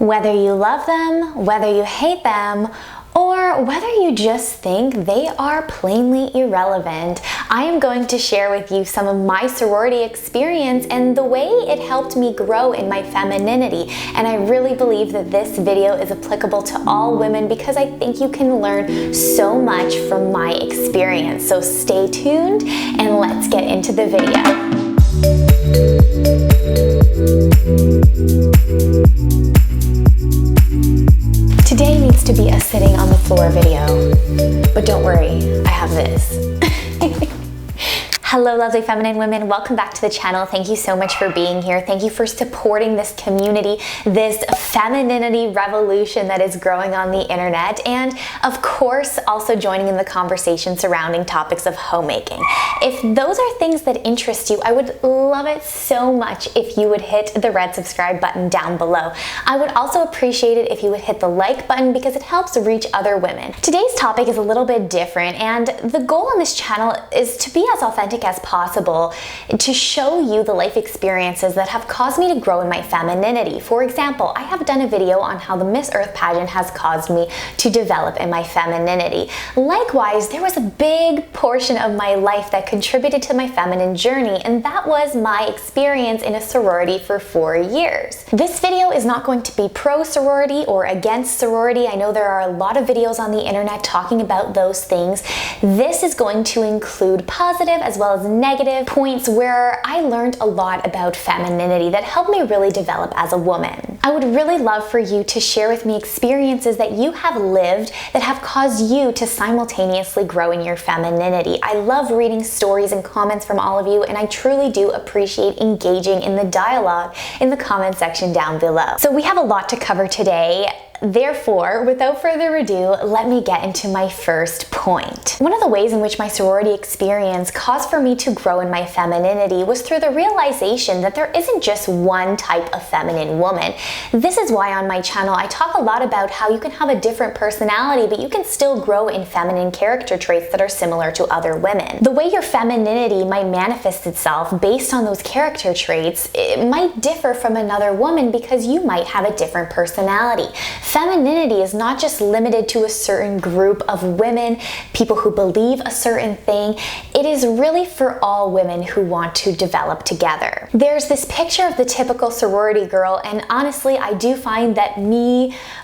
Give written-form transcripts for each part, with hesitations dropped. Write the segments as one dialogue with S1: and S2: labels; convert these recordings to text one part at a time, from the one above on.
S1: Whether you love them, whether you hate them, or whether you just think they are plainly irrelevant, I am going to share with you some of my sorority experience and the way it helped me grow in my femininity. And I really believe that this video is applicable to all women because I think you can learn so much from my experience. So stay tuned and let's get into the video. Today needs to be a sitting on the floor video, but don't worry, I have this. Hello lovely feminine women, welcome back to the channel. Thank you so much for being here. Thank you for supporting this community, this femininity revolution that is growing on the internet, and of course also joining in the conversation surrounding topics of homemaking. If those are things that interest you, I would love it so much if you would hit the red subscribe button down below. I would also appreciate it if you would hit the like button because it helps reach other women. Today's topic is a little bit different, and the goal on this channel is to be as authentic as possible, to show you the life experiences that have caused me to grow in my femininity. For example, I have done a video on how the Miss Earth pageant has caused me to develop in my femininity. Likewise, there was a big portion of my life that contributed to my feminine journey, and that was my experience in a sorority for 4 years. This video is not going to be pro sorority or against sorority. I know there are a lot of videos on the internet talking about those things. This is going to include positive as well as negative points where I learned a lot about femininity that helped me really develop as a woman. I would really love for you to share with me experiences that you have lived that have caused you to simultaneously grow in your femininity. I love reading stories and comments from all of you, and I truly do appreciate engaging in the dialogue in the comment section down below. So we have a lot to cover today. Therefore, without further ado, let me get into my first point. One of the ways in which my sorority experience caused for me to grow in my femininity was through the realization that there isn't just one type of feminine woman. This is why on my channel I talk a lot about how you can have a different personality, but you can still grow in feminine character traits that are similar to other women. The way your femininity might manifest itself based on those character traits, it might differ from another woman because you might have a different personality. Femininity is not just limited to a certain group of women, people who believe a certain thing. It is really for all women who want to develop together. There's this picture of the typical sorority girl, and honestly, I do find that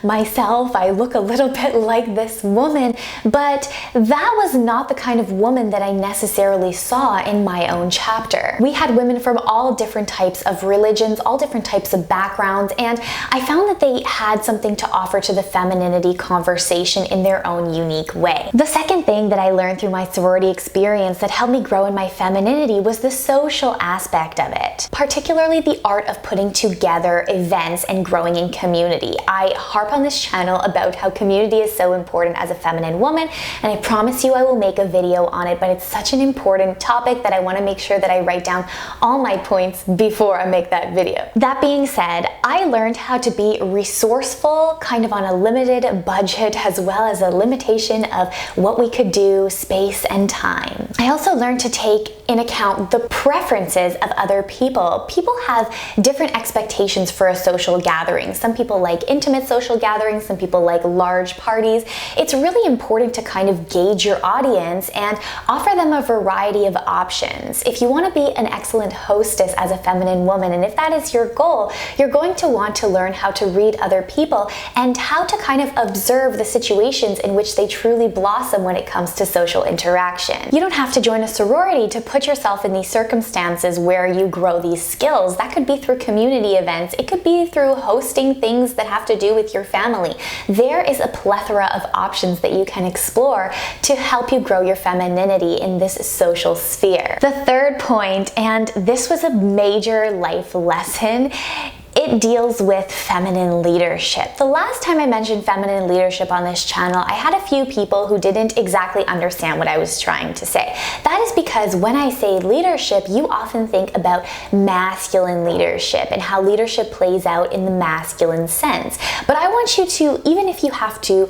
S1: myself, I look a little bit like this woman, but that was not the kind of woman that I necessarily saw in my own chapter. We had women from all different types of religions, all different types of backgrounds, and I found that they had something to offer to the femininity conversation in their own unique way. The second thing that I learned through my sorority experience that helped me grow in my femininity was the social aspect of it, particularly the art of putting together events and growing in community. I harp on this channel about how community is so important as a feminine woman, and I promise you I will make a video on it, but it's such an important topic that I want to make sure that I write down all my points before I make that video. That being said, I learned how to be resourceful, kind of on a limited budget, as well as a limitation of what we could do, space and time. I also learned to take in account the preferences of other people. People have different expectations for a social gathering. Some people like intimate social gatherings, some people like large parties. It's really important to kind of gauge your audience and offer them a variety of options. If you want to be an excellent hostess as a feminine woman, and if that is your goal, you're going to want to learn how to read other people and how to kind of observe the situations in which they truly blossom when it comes to social interaction. You don't have to join a sorority to put yourself in these circumstances where you grow these skills. That could be through community events. It could be through hosting things that have to do with your family. There is a plethora of options that you can explore to help you grow your femininity in this social sphere. The third point, and this was a major life lesson, it deals with feminine leadership. The last time I mentioned feminine leadership on this channel, I had a few people who didn't exactly understand what I was trying to say. That is because when I say leadership, you often think about masculine leadership and how leadership plays out in the masculine sense. But I want you to, even if you have to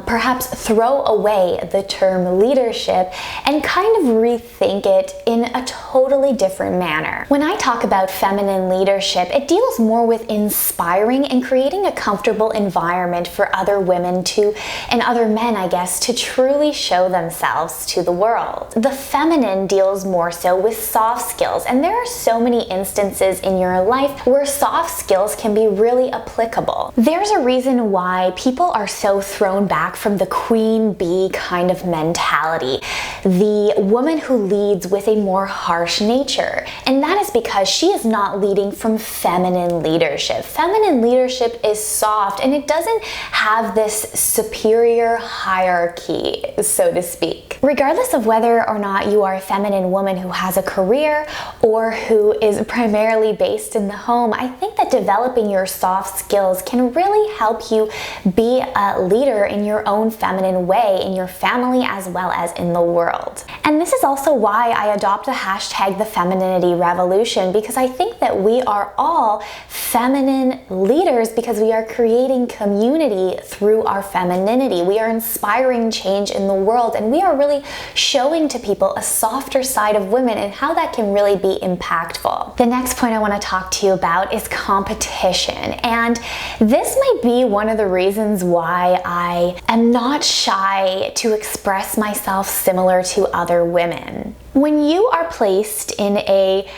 S1: perhaps throw away the term leadership and kind of rethink it in a totally different manner. When I talk about feminine leadership, it deals more more with inspiring and creating a comfortable environment for other women to, and other men, I guess, to truly show themselves to the world. The feminine deals more so with soft skills, and there are so many instances in your life where soft skills can be really applicable. There's a reason why people are so thrown back from the queen bee kind of mentality, the woman who leads with a more harsh nature, and that is because she is not leading from feminine leadership. Feminine leadership is soft, and it doesn't have this superior hierarchy, so to speak. Regardless of whether or not you are a feminine woman who has a career or who is primarily based in the home, I think that developing your soft skills can really help you be a leader in your own feminine way in your family as well as in the world. And this is also why I adopt the hashtag the Femininity Revolution, because I think that we are all feminine leaders because we are creating community through our femininity. We are inspiring change in the world, and we are really showing to people a softer side of women and how that can really be impactful. The next point I want to talk to you about is competition, and this might be one of the reasons why I am not shy to express myself similar to other women. When you are placed in a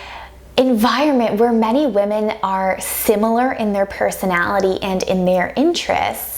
S1: environment where many women are similar in their personality and in their interests,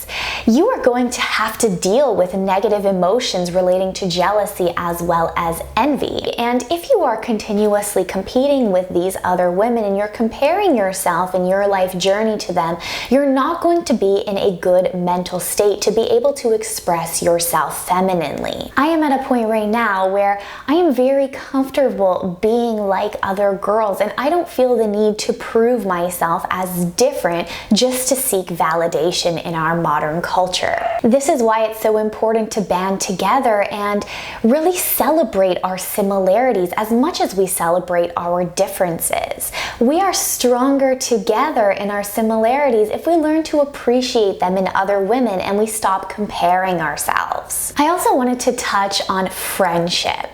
S1: you are going to have to deal with negative emotions relating to jealousy as well as envy. And if you are continuously competing with these other women and you're comparing yourself and your life journey to them, you're not going to be in a good mental state to be able to express yourself femininely. I am at a point right now where I am very comfortable being like other girls, and I don't feel the need to prove myself as different just to seek validation in our modern culture. This is why it's so important to band together and really celebrate our similarities as much as we celebrate our differences. We are stronger together in our similarities if we learn to appreciate them in other women and we stop comparing ourselves. I also wanted to touch on friendship.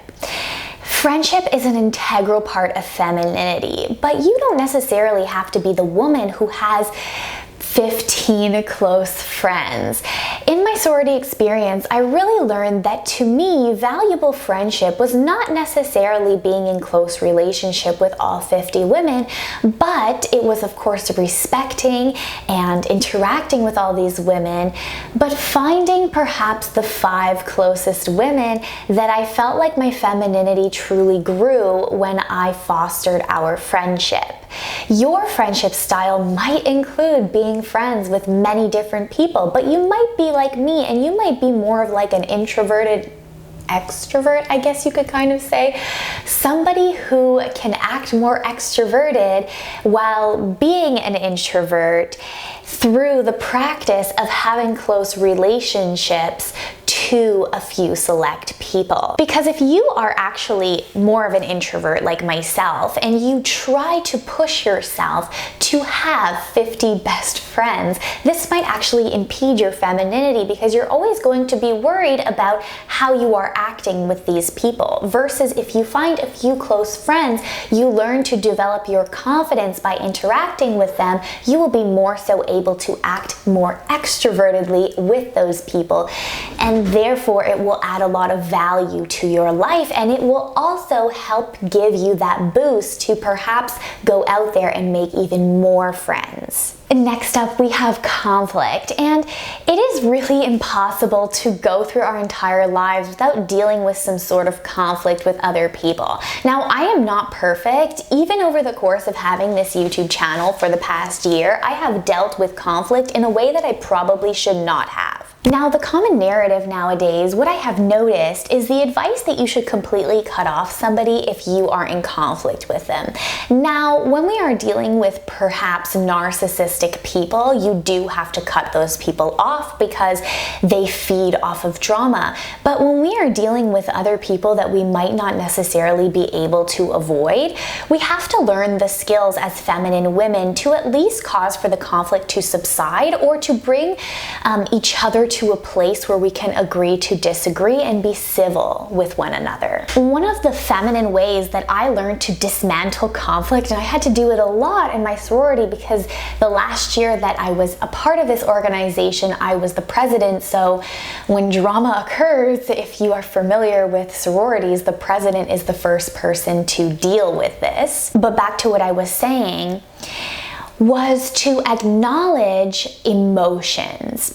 S1: Friendship is an integral part of femininity, but you don't necessarily have to be the woman who has 15 close friends. In my sorority experience, I really learned that to me, valuable friendship was not necessarily being in close relationship with all 50 women, but it was of course respecting and interacting with all these women, but finding perhaps the 5 closest women that I felt like my femininity truly grew when I fostered our friendship. Your friendship style might include being friends with many different people, but you might be like me and you might be more of like an introverted extrovert, I guess you could kind of say. Somebody who can act more extroverted while being an introvert through the practice of having close relationships to a few select people. Because if you are actually more of an introvert like myself and you try to push yourself to have 50 best friends, this might actually impede your femininity because you're always going to be worried about how you are acting with these people. Versus if you find a few close friends, you learn to develop your confidence by interacting with them, you will be more so able to act more extrovertedly with those people, and therefore it will add a lot of value to your life, and it will also help give you that boost to perhaps go out there and make even more friends. Next up, we have conflict, and it is really impossible to go through our entire lives without dealing with some sort of conflict with other people. Now, I am not perfect. Even over the course of having this YouTube channel for the past year, I have dealt with conflict in a way that I probably should not have. Now, the common narrative nowadays, what I have noticed is the advice that you should completely cut off somebody if you are in conflict with them. Now, when we are dealing with perhaps narcissistic people, you do have to cut those people off because they feed off of drama. But when we are dealing with other people that we might not necessarily be able to avoid, we have to learn the skills as feminine women to at least cause for the conflict to subside or to bring each other to a place where we can agree to disagree and be civil with one another. One of the feminine ways that I learned to dismantle conflict, and I had to do it a lot in my sorority because the last year that I was a part of this organization, I was the president. So when drama occurs, if you are familiar with sororities, the president is the first person to deal with this. But back to what I was saying, was to acknowledge emotions.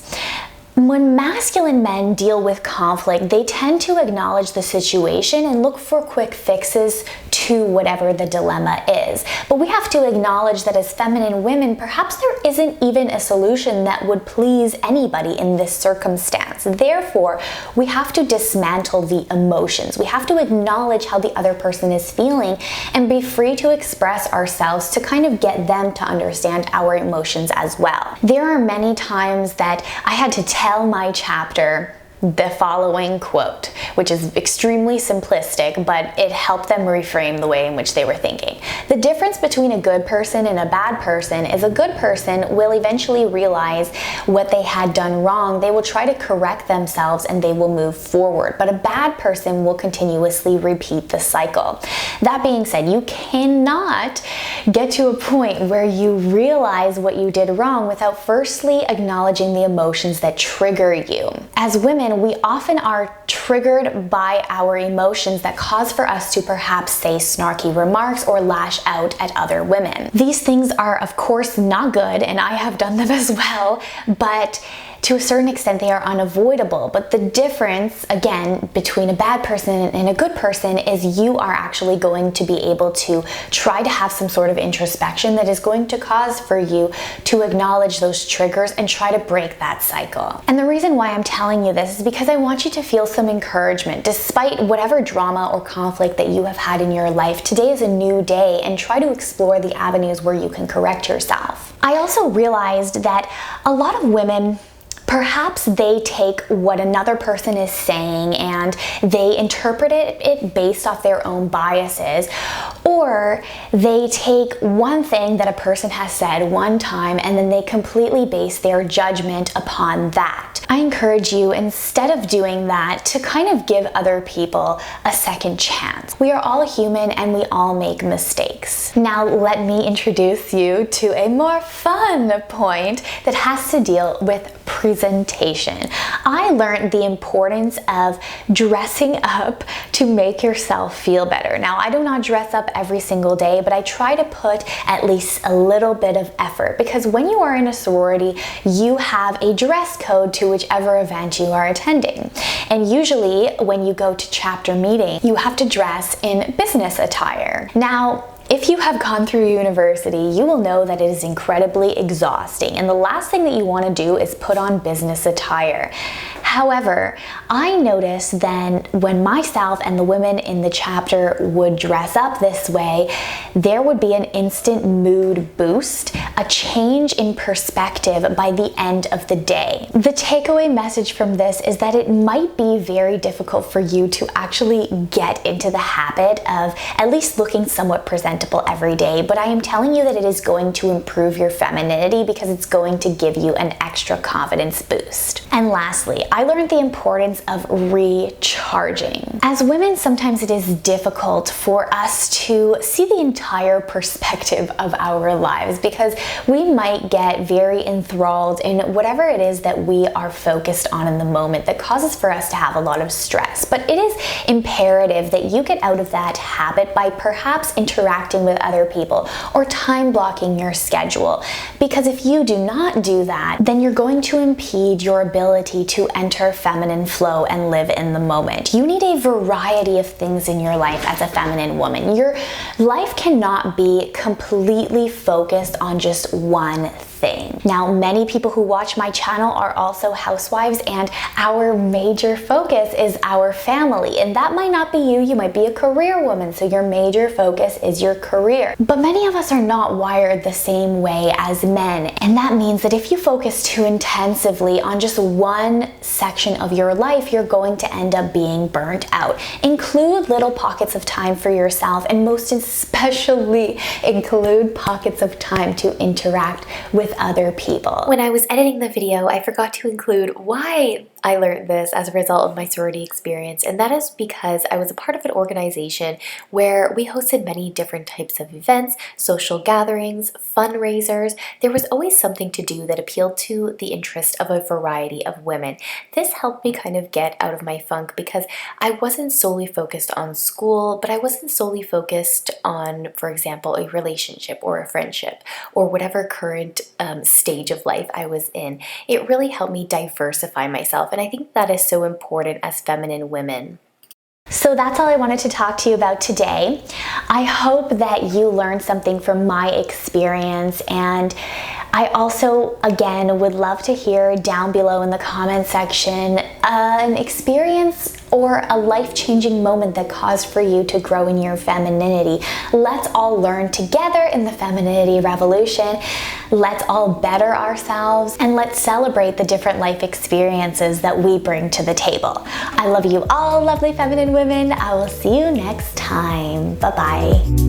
S1: When masculine men deal with conflict, they tend to acknowledge the situation and look for quick fixes to whatever the dilemma is. But we have to acknowledge that as feminine women, perhaps there isn't even a solution that would please anybody in this circumstance. Therefore, we have to dismantle the emotions. We have to acknowledge how the other person is feeling and be free to express ourselves to kind of get them to understand our emotions as well. There are many times that I had to tell my chapter the following quote, which is extremely simplistic, but it helped them reframe the way in which they were thinking. The difference between a good person and a bad person is a good person will eventually realize what they had done wrong. They will try to correct themselves and they will move forward. But a bad person will continuously repeat the cycle. That being said, you cannot get to a point where you realize what you did wrong without firstly acknowledging the emotions that trigger you. As women, we often are triggered by our emotions that cause for us to perhaps say snarky remarks or lash out at other women. These things are, of course, not good, and I have done them as well, but to a certain extent, they are unavoidable. But the difference, again, between a bad person and a good person is you are actually going to be able to try to have some sort of introspection that is going to cause for you to acknowledge those triggers and try to break that cycle. And the reason why I'm telling you this is because I want you to feel some encouragement. Despite whatever drama or conflict that you have had in your life, today is a new day, and try to explore the avenues where you can correct yourself. I also realized that a lot of women, perhaps they take what another person is saying and they interpret it based off their own biases, or they take one thing that a person has said one time and then they completely base their judgment upon that. I encourage you, instead of doing that, to kind of give other people a second chance. We are all human and we all make mistakes. Now let me introduce you to a more fun point that has to deal with presentation. I learned the importance of dressing up to make yourself feel better. Now, I do not dress up every single day, but I try to put at least a little bit of effort, because when you are in a sorority, you have a dress code to whichever event you are attending. And usually when you go to chapter meeting, you have to dress in business attire. Now, if you have gone through university, you will know that it is incredibly exhausting, and the last thing that you want to do is put on business attire. However, I noticed then when myself and the women in the chapter would dress up this way, there would be an instant mood boost, a change in perspective by the end of the day. The takeaway message from this is that it might be very difficult for you to actually get into the habit of at least looking somewhat presentable every day, but I am telling you that it is going to improve your femininity because it's going to give you an extra confidence boost. And lastly, I learned the importance of recharging. As women, sometimes it is difficult for us to see the entire perspective of our lives because we might get very enthralled in whatever it is that we are focused on in the moment that causes for us to have a lot of stress. But it is imperative that you get out of that habit by perhaps interacting with other people or time blocking your schedule, because if you do not do that, then you're going to impede your ability to enter feminine flow and live in the moment. You need a variety of things in your life as a feminine woman. Your life cannot be completely focused on just one thing. Now, many people who watch my channel are also housewives, and our major focus is our family. And that might not be you. You might be a career woman, so your major focus is your career. But many of us are not wired the same way as men. And that means that if you focus too intensively on just one section of your life, you're going to end up being burnt out. Include little pockets of time for yourself, and most especially include pockets of time to interact with with other people. When I was editing the video, I forgot to include why I learned this as a result of my sorority experience, and that is because I was a part of an organization where we hosted many different types of events, social gatherings, fundraisers. There was always something to do that appealed to the interest of a variety of women. This helped me kind of get out of my funk because I wasn't solely focused on school, but I wasn't solely focused on, for example, a relationship or a friendship or whatever current stage of life I was in. It really helped me diversify myself, and I think that is so important as feminine women. So that's all I wanted to talk to you about today. I hope that you learned something from my experience, and I also, again, would love to hear down below in the comment section an experience or a life-changing moment that caused for you to grow in your femininity. Let's all learn together in the femininity revolution. Let's all better ourselves, and let's celebrate the different life experiences that we bring to the table. I love you all, lovely feminine women. I will see you next time. Bye-bye.